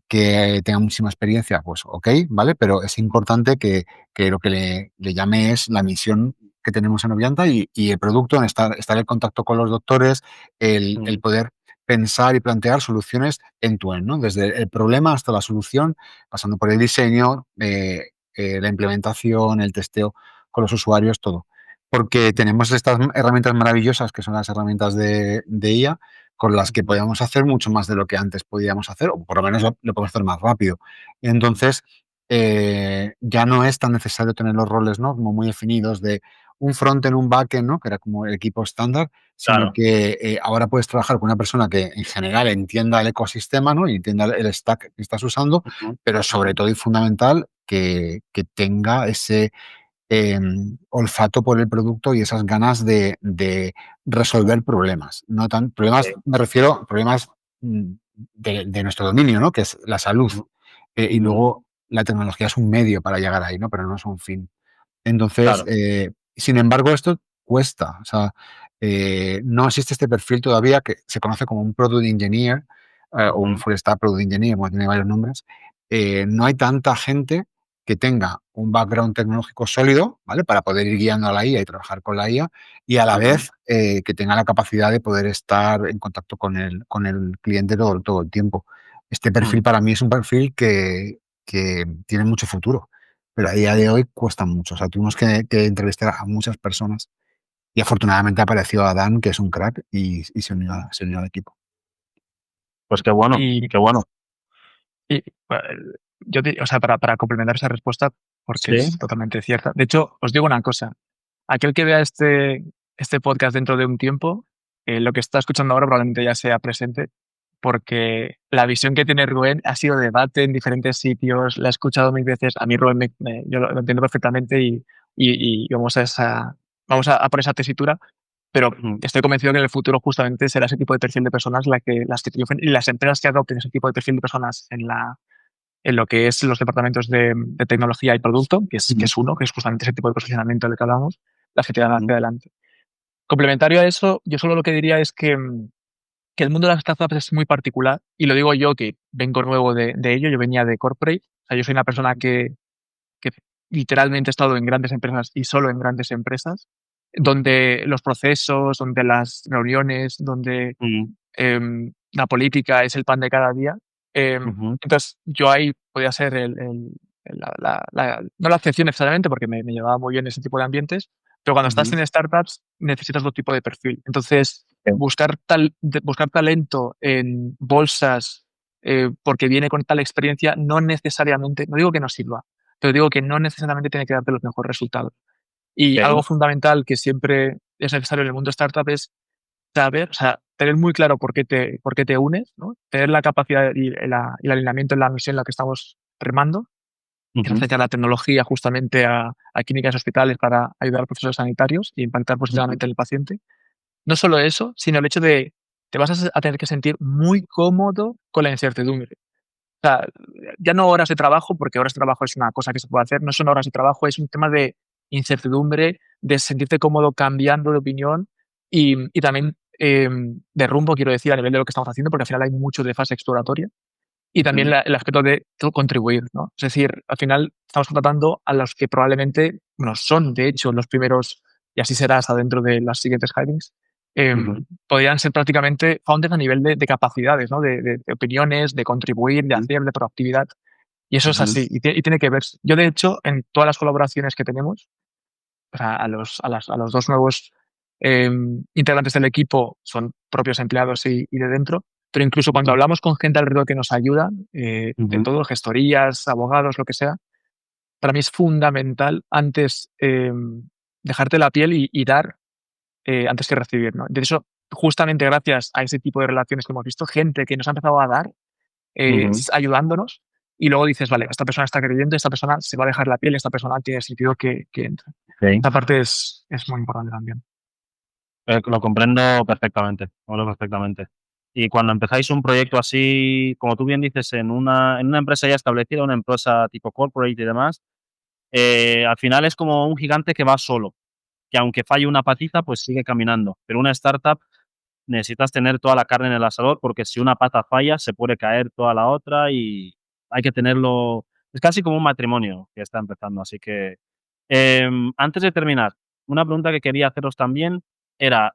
que tenga muchísima experiencia, pues ok, ¿vale? Pero es importante que lo que le llame es la misión que tenemos en Ovianta y el producto, en estar en contacto con los doctores, el mm, poder pensar y plantear soluciones end-to-end, ¿no? Desde el problema hasta la solución, pasando por el diseño, la implementación, el testeo con los usuarios, todo. Porque tenemos estas herramientas maravillosas que son las herramientas de IA, con las que ujú, podíamos hacer mucho más de lo que antes podíamos hacer, o por lo menos lo podemos hacer más rápido. Entonces, ya no es tan necesario tener los roles, ¿no? Como muy definidos de un front-end, un back-end, ¿no? Que era como el equipo estándar, sino claro. que ahora puedes trabajar con una persona que en general entienda el ecosistema, ¿no? Y entienda el stack que estás usando, Ujú, pero sobre ujú, todo y fundamental que tenga ese olfato por el producto y esas ganas de resolver problemas. No tan problemas, sí, me refiero a problemas de nuestro dominio, ¿no? Que es la salud. ujú, Y ujú, luego la tecnología es un medio para llegar ahí, ¿no? Pero no es un fin. Entonces, claro. sin embargo, esto cuesta. O sea, no existe este perfil todavía que se conoce como un product engineer o un Ujú, full stack product engineer, bueno, tiene varios nombres. No hay tanta gente que tenga un background tecnológico sólido, ¿vale? Para poder ir guiando a la IA y trabajar con la IA y a la ujú, vez que tenga la capacidad de poder estar en contacto con el cliente todo el tiempo. Este mm. perfil para mí es un perfil que tiene mucho futuro, pero a día de hoy cuesta mucho. O sea, tuvimos que entrevistar a muchas personas y afortunadamente apareció Adán, que es un crack, y se unió al equipo. Pues qué bueno, Y, qué bueno. y, o sea, para complementar esa respuesta, porque Sí. es totalmente cierta. De hecho, os digo una cosa. Aquel que vea este podcast dentro de un tiempo, lo que está escuchando ahora probablemente ya sea presente, porque la visión que tiene Rubén ha sido debate en diferentes sitios, la he escuchado mil veces. A mí Rubén, yo lo entiendo perfectamente y vamos a por esa tesitura, pero Ujú, estoy convencido que en el futuro justamente será ese tipo de perfil de personas las que triunfen y las empresas que adopten ese tipo de perfil de personas en lo que es los departamentos de tecnología y producto, ujú, que es justamente ese tipo de posicionamiento del que hablamos, las que tiran ujú, hacia adelante. Complementario a eso, yo solo lo que diría es que el mundo de las startups es muy particular, y lo digo yo que vengo nuevo de ello, yo venía de corporate, o sea, yo soy una persona que literalmente he estado en grandes empresas y solo en grandes empresas, donde los procesos, donde las reuniones, donde ujú, la política es el pan de cada día. ujú, Entonces, yo ahí podía ser no la excepción necesariamente, porque me llevaba muy bien ese tipo de ambientes, pero cuando estás ujú. en startups necesitas otro tipo de perfil. Entonces, Sí, buscar talento en bolsas porque viene con tal experiencia, no necesariamente, no digo que no sirva, pero digo que no necesariamente tiene que darte los mejores resultados. Y sí, algo fundamental que siempre es necesario en el mundo startup es saber, o sea, tener muy claro por qué te unes, ¿no? Tener la capacidad y el alineamiento en la misión en la que estamos remando, que es ujú, acercar la tecnología justamente a clínicas y hospitales para ayudar a profesores sanitarios y impactar ujú, positivamente en el paciente. No solo eso, sino el hecho de te vas a tener que sentir muy cómodo con la incertidumbre. O sea, ya no horas de trabajo, porque horas de trabajo es una cosa que se puede hacer, no son horas de trabajo, es un tema de incertidumbre, de sentirte cómodo cambiando de opinión y también de rumbo, quiero decir, a nivel de lo que estamos haciendo, porque al final hay mucho de fase exploratoria. Y también ujú, el aspecto de contribuir, ¿no? Es decir, al final estamos contratando a los que probablemente, bueno, son de hecho los primeros, y así será hasta dentro de las siguientes hirings, ujú, podrían ser prácticamente founders a nivel de capacidades, ¿no? De opiniones, de contribuir, de ujú, hacer, de proactividad. Y eso es ujú, así, y tiene que verse. Yo, de hecho, en todas las colaboraciones que tenemos, o sea, a los dos nuevos integrantes del equipo son propios empleados y de dentro, pero incluso cuando ujú, hablamos con gente alrededor que nos ayuda, de ujú, todo, gestorías, abogados, lo que sea, para mí es fundamental antes dejarte la piel y dar antes que recibir, ¿no? De eso, justamente gracias a ese tipo de relaciones que hemos visto, gente que nos ha empezado a dar ujú. ayudándonos y luego dices, vale, esta persona está creyendo, esta persona se va a dejar la piel, esta persona tiene sentido que entre. Sí. Esta parte es muy importante también. Lo comprendo perfectamente, lo comprendo perfectamente. Y cuando empezáis un proyecto así, como tú bien dices, en una empresa ya establecida, una empresa tipo corporate y demás, al final es como un gigante que va solo, que aunque falle una patita, pues sigue caminando. Pero una startup necesitas tener toda la carne en el asador, porque si una pata falla, se puede caer toda la otra y hay que tenerlo. Es casi como un matrimonio que está empezando. Así que, antes de terminar, una pregunta que quería haceros también era,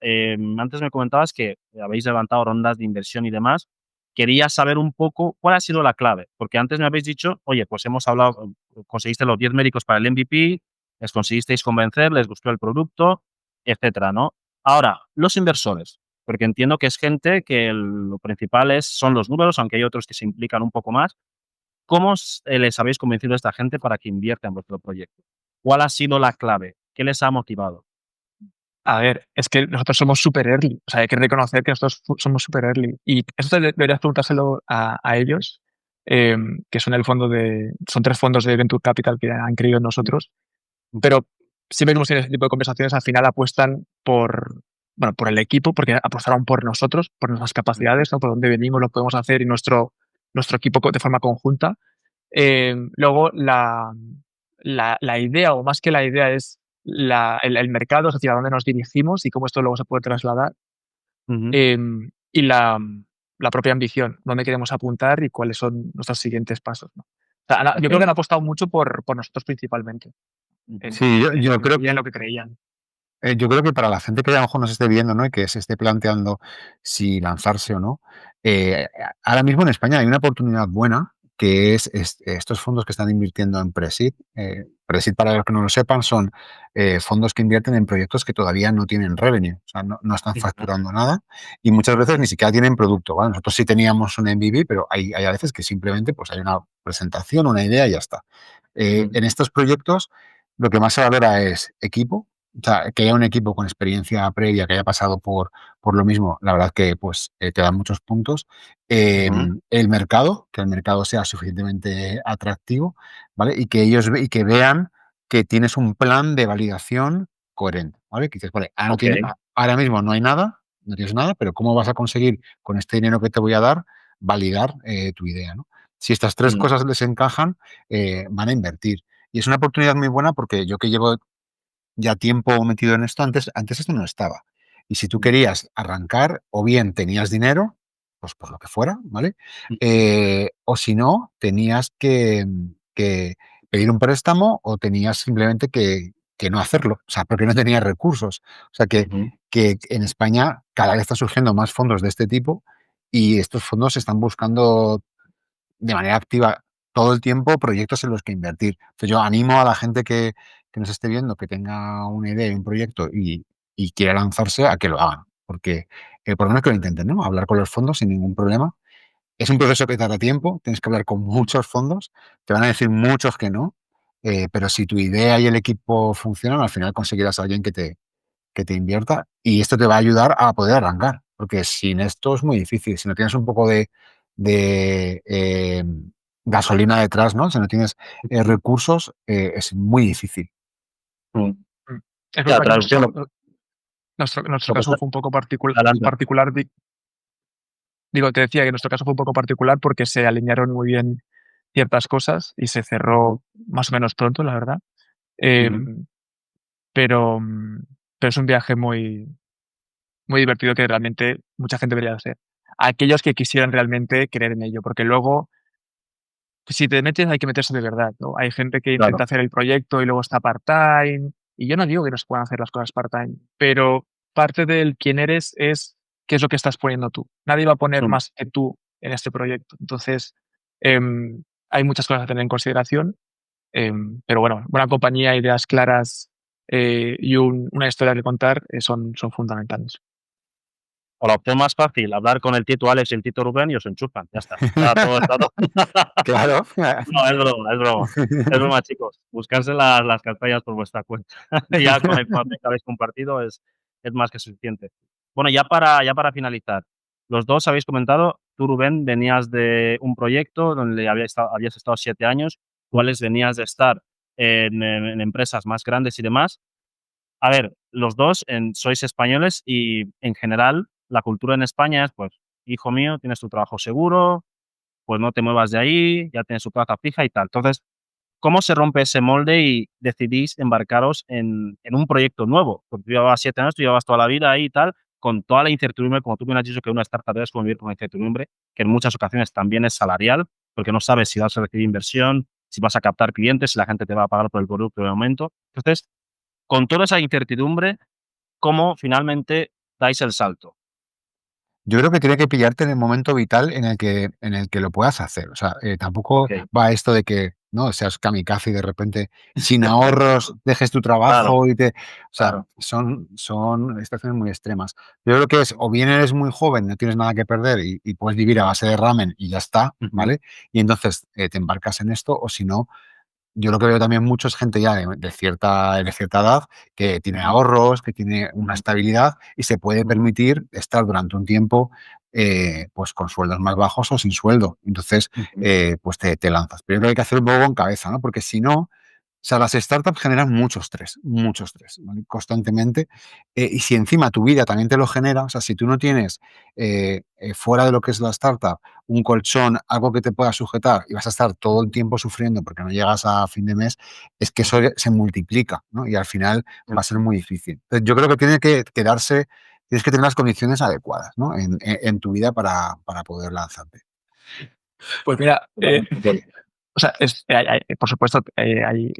antes me comentabas que habéis levantado rondas de inversión y demás. Quería saber un poco cuál ha sido la clave, porque antes me habéis dicho, oye, pues hemos hablado, conseguiste los 10 médicos para el MVP, les conseguisteis convencer, les gustó el producto, etcétera, ¿no? Ahora, los inversores, porque entiendo que es gente que lo principal son los números, aunque hay otros que se implican un poco más. ¿Cómo les habéis convencido a esta gente para que invierta en vuestro proyecto? ¿Cuál ha sido la clave? ¿Qué les ha motivado? A ver, es que nosotros somos super early. O sea, hay que reconocer que nosotros somos super early. Y esto deberías preguntárselo a ellos, que son el fondo son 3 fondos de Venture Capital que han creído en nosotros. Pero siempre que hemos tenido ese tipo de conversaciones, al final apuestan bueno, por el equipo, porque apostaron por nosotros, por nuestras capacidades, ¿no? Por dónde venimos, lo podemos hacer y nuestro equipo de forma conjunta. Luego, la idea, o más que la idea, es el mercado, es decir, a dónde nos dirigimos y cómo esto luego se puede trasladar. Ujú. Y la propia ambición, dónde queremos apuntar y cuáles son nuestros siguientes pasos, ¿no? O sea, yo creo que Okey. han apostado mucho por nosotros principalmente, Ujú. Sí, en lo que querían, lo que creían. yo creo que para la gente que a lo mejor nos esté viendo, ¿no? Y que se esté planteando si lanzarse o no, ahora mismo en España hay una oportunidad buena, que es estos fondos que están invirtiendo en Preseed. Preseed, para los que no lo sepan, son fondos que invierten en proyectos que todavía no tienen revenue, o sea, no están Ujú. facturando nada y muchas veces ni siquiera tienen producto, ¿vale? Nosotros sí teníamos un MVP, pero hay a veces que simplemente pues hay una presentación, una idea y ya está. Ujú. En estos proyectos lo que más se valora es equipo, o sea, que haya un equipo con experiencia previa, que haya pasado por lo mismo, la verdad que pues te dan muchos puntos. Ujú. El mercado, que el mercado sea suficientemente atractivo, ¿vale? Y que ellos y que vean que tienes un plan de validación coherente, ¿vale? Que dices, vale, Okey. ahora mismo no hay nada, no tienes nada, pero ¿cómo vas a conseguir con este dinero que te voy a dar validar tu idea, ¿no? Si estas 3 Mm. cosas les encajan, van a invertir. Y es una oportunidad muy buena porque yo que llevo ya tiempo metido en esto, antes esto no estaba. Y si tú Ujú. querías arrancar, o bien tenías dinero, pues por lo que fuera, ¿vale? Ujú. O si no, tenías que pedir un préstamo o tenías simplemente que no hacerlo, o sea, porque no tenías recursos. O sea, Ujú. que en España cada vez están surgiendo más fondos de este tipo y estos fondos están buscando de manera activa todo el tiempo proyectos en los que invertir. Entonces, yo animo a la gente que nos esté viendo, que tenga una idea y un proyecto y quiera lanzarse a que lo hagan, porque por lo menos que lo intenten, ¿no? Hablar con los fondos sin ningún problema. Es un proceso que tarda tiempo, tienes que hablar con muchos fondos, te van a decir muchos que no, pero si tu idea y el equipo funcionan, al final conseguirás a alguien que te invierta y esto te va a ayudar a poder arrancar, porque sin esto es muy difícil. Si no tienes un poco de gasolina detrás, ¿no? Si no tienes recursos, es muy difícil. Mm. Mm. Es La verdad que traducción nuestro lo que caso está fue un poco adelante. particular. Digo, te decía que nuestro caso fue un poco particular porque se alinearon muy bien ciertas cosas y se Ujú. cerró más o menos pronto, la verdad. Ujú. Em, pero, pero es un viaje muy divertido que realmente mucha gente debería hacer. Aquellos que quisieran realmente creer en ello, porque luego, si te metes, hay que meterse de verdad, ¿no? Hay gente que Claro. intenta hacer el proyecto y luego está part-time, y yo no digo que no se puedan hacer las cosas part-time, pero parte del quién eres es qué es lo que estás poniendo tú. Nadie va a poner Mm. más que tú en este proyecto. Entonces, hay muchas cosas a tener en consideración, pero bueno, buena compañía, ideas claras, y una historia que contar, son fundamentales. O la opción más fácil, hablar con el Tito Alex y el Tito Rubén y os enchufan, ya está. Ya todo está todo. Claro. No, es broma, es broma. Es broma, chicos. Buscarse las castañas por vuestra cuenta. Ya con la información que habéis compartido es más que suficiente. Bueno, ya para finalizar, los 2 habéis comentado, tú, Rubén, venías de un proyecto donde habías estado 7 años, tú, Alex, venías de estar en empresas más grandes y demás. A ver, los 2 sois españoles y, en general, la cultura en España es, pues, hijo mío, tienes tu trabajo seguro, pues no te muevas de ahí, ya tienes tu plaza fija y tal. Entonces, ¿cómo se rompe ese molde y decidís embarcaros en un proyecto nuevo? Porque tú llevabas 7 años, tú llevabas toda la vida ahí y tal, con toda la incertidumbre, como tú bien has dicho, que una startup debes convivir con la incertidumbre, que en muchas ocasiones también es salarial, porque no sabes si vas a recibir inversión, si vas a captar clientes, si la gente te va a pagar por el producto de momento. Entonces, con toda esa incertidumbre, ¿cómo finalmente dais el salto? Yo creo que tiene que pillarte en el momento vital en el que lo puedas hacer. O sea, tampoco Okey, va esto de que, ¿no?, seas kamikaze y de repente, sin ahorros, dejes tu claro, trabajo y te o sea, claro. son situaciones muy extremas. Yo creo que es, o bien eres muy joven, no tienes nada que perder y puedes vivir a base de ramen y ya está, Ujú, ¿vale? Y entonces, te embarcas en esto, o si no, yo lo que veo también mucho es gente ya de cierta edad que tiene ujú, ahorros, que tiene una ujú, estabilidad y se puede ujú, permitir estar durante un tiempo, pues con sueldos más bajos o sin sueldo. Entonces, ujú, pues te lanzas. Pero yo creo que hay que hacer un poco con cabeza, ¿no? Porque si no, o sea, las startups generan mucho estrés, ¿vale? Constantemente. Y si encima tu vida también te lo genera, o sea, si tú no tienes fuera de lo que es la startup un colchón, algo que te pueda sujetar y vas a estar todo el tiempo sufriendo porque no llegas a fin de mes, es que eso ujú, se multiplica, ¿no? Y al final va a ser ujú. muy difícil. Entonces, yo creo que tiene que quedarse, tienes que tener las condiciones adecuadas, ¿no? En tu vida para poder lanzarte. Pues mira, Totalmente. o sea, por supuesto, hay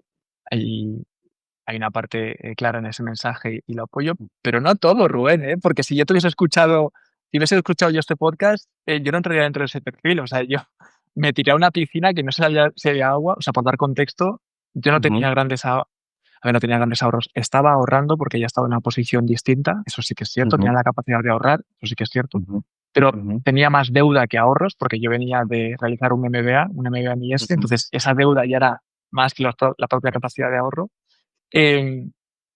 hay una parte, clara en ese mensaje y lo apoyo, pero no todo, Rubén, ¿eh? Porque si yo te hubiese escuchado si hubiese escuchado yo este podcast, yo no entraría dentro de ese perfil. O sea, yo me tiré a una piscina que no sabía si había agua. O sea, por dar contexto, yo no Ujú, tenía grandes a ver, no tenía grandes ahorros. Estaba ahorrando porque ya estaba en una posición distinta, eso sí que es cierto, tenía ujú, la capacidad de ahorrar, eso sí que es cierto, ujú, pero ujú, tenía más deuda que ahorros porque yo venía de realizar un MBA en IES, ujú, entonces esa deuda ya era más que la propia capacidad de ahorro. Em,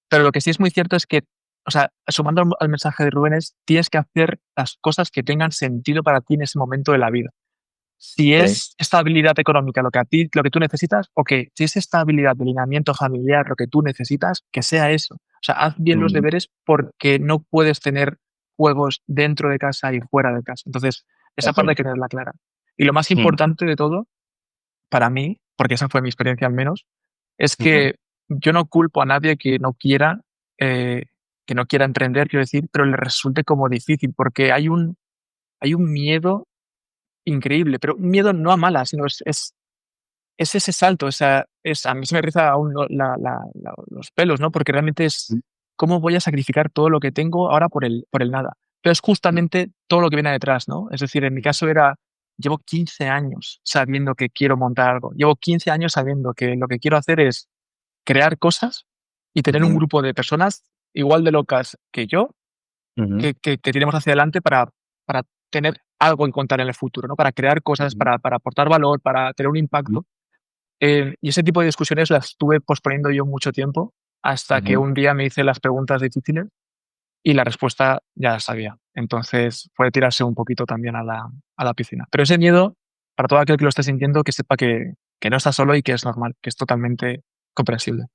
pero lo que sí es muy cierto es que, o sea, sumando al mensaje de Rubén es, tienes que hacer las cosas que tengan sentido para ti en ese momento de la vida. Si okey, es estabilidad económica lo que tú necesitas, okey. Si es estabilidad de alineamiento familiar lo que tú necesitas, que sea eso. O sea, haz bien los ujú, deberes porque no puedes tener juegos dentro de casa y fuera de casa. Entonces, esa parte okey, hay que tenerla clara. Y lo más mm, importante de todo, para mí, porque esa fue mi experiencia al menos, es ujú, que yo no culpo a nadie eh, que no quiera emprender, quiero decir, pero le resulte como difícil, porque hay un miedo increíble, pero un miedo no a malas, sino es ese salto, a mí se me eriza aún los pelos, ¿no? Porque realmente es, mm, ¿cómo voy a sacrificar todo lo que tengo ahora por el nada? Pero es justamente todo lo que viene detrás, ¿no? Es decir, en mi caso era, llevo 15 años sabiendo que quiero montar algo, llevo 15 años sabiendo que lo que quiero hacer es crear cosas y tener un ujú, grupo de personas igual de locas que yo, ujú, que tiremos hacia adelante para tener algo en contar en el futuro, ¿no? Para crear cosas, ujú, para aportar valor, para tener un ujú, impacto. Y ese tipo de discusiones las estuve posponiendo yo mucho tiempo, hasta que ujú. un día me hice las preguntas difíciles y la respuesta ya la sabía. Entonces, fue tirarse un poquito también a la piscina. Pero ese miedo, para todo aquel que lo esté sintiendo, que sepa que no está solo y que es normal, que es totalmente comprensible.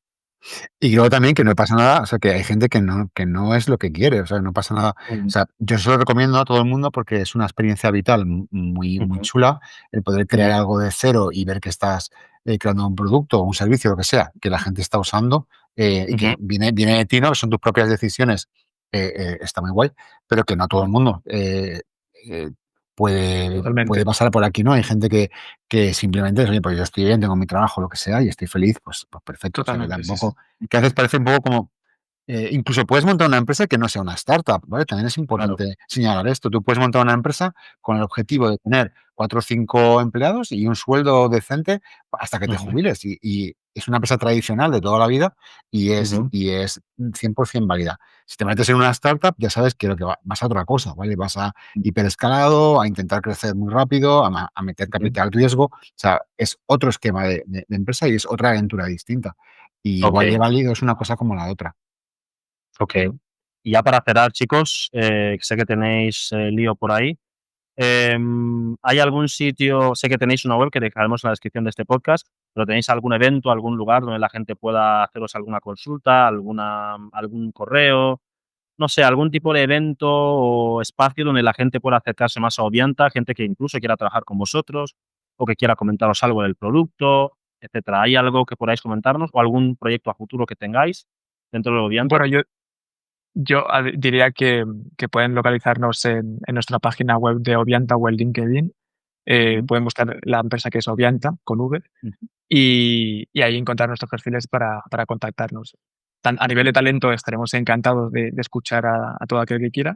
Y luego también que no pasa nada, o sea, que hay gente que no es lo que quiere, o sea, no pasa nada. O Ujú, sea, yo se lo recomiendo a todo el mundo porque es una experiencia vital muy ujú, chula el poder crear ujú, algo de cero y ver que estás, creando un producto o un servicio, lo que sea, que la gente está usando, y ujú, que viene de ti, ¿no? Que son tus propias decisiones, está muy guay, pero que no todo el mundo, eh, puede Totalmente, pasar por aquí, ¿no? Hay gente que simplemente es: "Oye, pues yo estoy bien, tengo mi trabajo, lo que sea, y estoy feliz", pues perfecto. O sea, que totalmente, sí, sí. tampoco que a veces parece un poco como, incluso puedes montar una empresa que no sea una startup, ¿vale? También es claro. importante señalar esto. Tú puedes montar una empresa con el objetivo de tener 4 o 5 empleados y un sueldo decente hasta que te Ujú, jubiles. Y es una empresa tradicional de toda la vida ujú, y es 100% válida. Si te metes en una startup, ya sabes que lo que vas a otra cosa, ¿vale? Vas a hiperescalado, a intentar crecer muy rápido, a meter ujú. capital riesgo. O sea, es otro esquema de empresa y es otra aventura distinta. Y igual de Okey, válido es una cosa como la otra. okey. Y ya para cerrar, chicos, que sé que tenéis, lío por ahí, ¿hay algún sitio? Sé que tenéis una web que dejaremos en la descripción de este podcast, pero ¿tenéis algún evento, algún lugar donde la gente pueda haceros alguna consulta, algún correo? no sé, algún tipo de evento o espacio donde la gente pueda acercarse más a Ovianta, gente que incluso quiera trabajar con vosotros o que quiera comentaros algo del producto, etcétera. ¿Hay algo que podáis comentarnos o algún proyecto a futuro que tengáis dentro de Ovianta? Bueno, yo diría que pueden localizarnos en nuestra página web de Ovianta o en LinkedIn. Pueden buscar la empresa que es Ovianta, con V, Ujú. y ahí encontrar nuestros perfiles para contactarnos. A nivel de talento estaremos encantados de escuchar a todo aquel que quiera,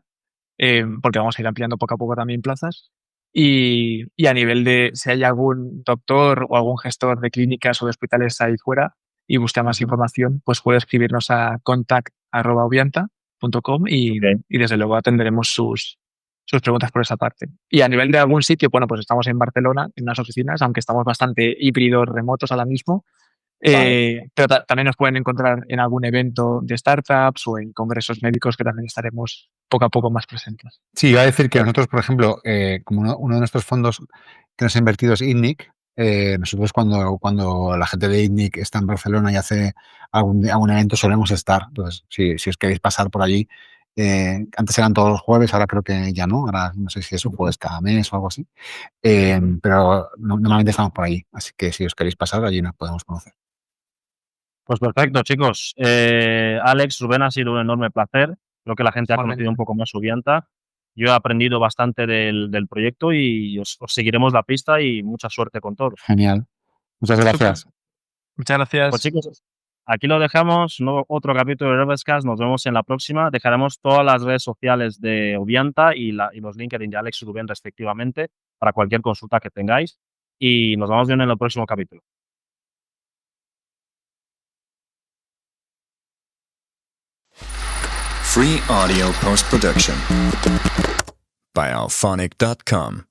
porque vamos a ir ampliando poco a poco también plazas. Y a nivel de si hay algún doctor o algún gestor de clínicas o de hospitales ahí fuera y busca más Ujú. información, pues puede escribirnos a contact@ovianta.com Okey. y desde luego atenderemos sus preguntas por esa parte. Y a nivel de algún sitio, bueno, pues estamos en Barcelona, en unas oficinas, aunque estamos bastante híbridos, remotos ahora mismo, Vale. pero también nos pueden encontrar en algún evento de startups o en congresos médicos que también estaremos poco a poco más presentes. Sí, iba a decir que Per nosotros, por ejemplo, como uno de nuestros fondos que nos ha invertido es INNIC, nosotros cuando la gente de INNIC está en Barcelona y hace algún evento solemos estar. Entonces, si os queréis pasar por allí, antes eran todos los jueves, ahora creo que ya no, ahora no sé si es un jueves cada mes o algo así, pero normalmente estamos por allí, así que si os queréis pasar, allí nos podemos conocer. Pues perfecto, chicos. Alex, Rubén, ha sido un enorme placer. Creo que la gente ha conocido un Igualmente. poco más Ovianta. Yo he aprendido bastante del proyecto y os seguiremos la pista y mucha suerte con todo. Genial. Muchas Súper. gracias. Muchas Pues gracias. chicos, aquí lo dejamos, otro capítulo de Revescast, nos vemos en la próxima. Dejaremos todas las redes sociales de Ovianta y los LinkedIn de Alex y Rubén respectivamente para cualquier consulta que tengáis y nos vemos bien en el próximo capítulo. Free audio post-production by alphonic.com.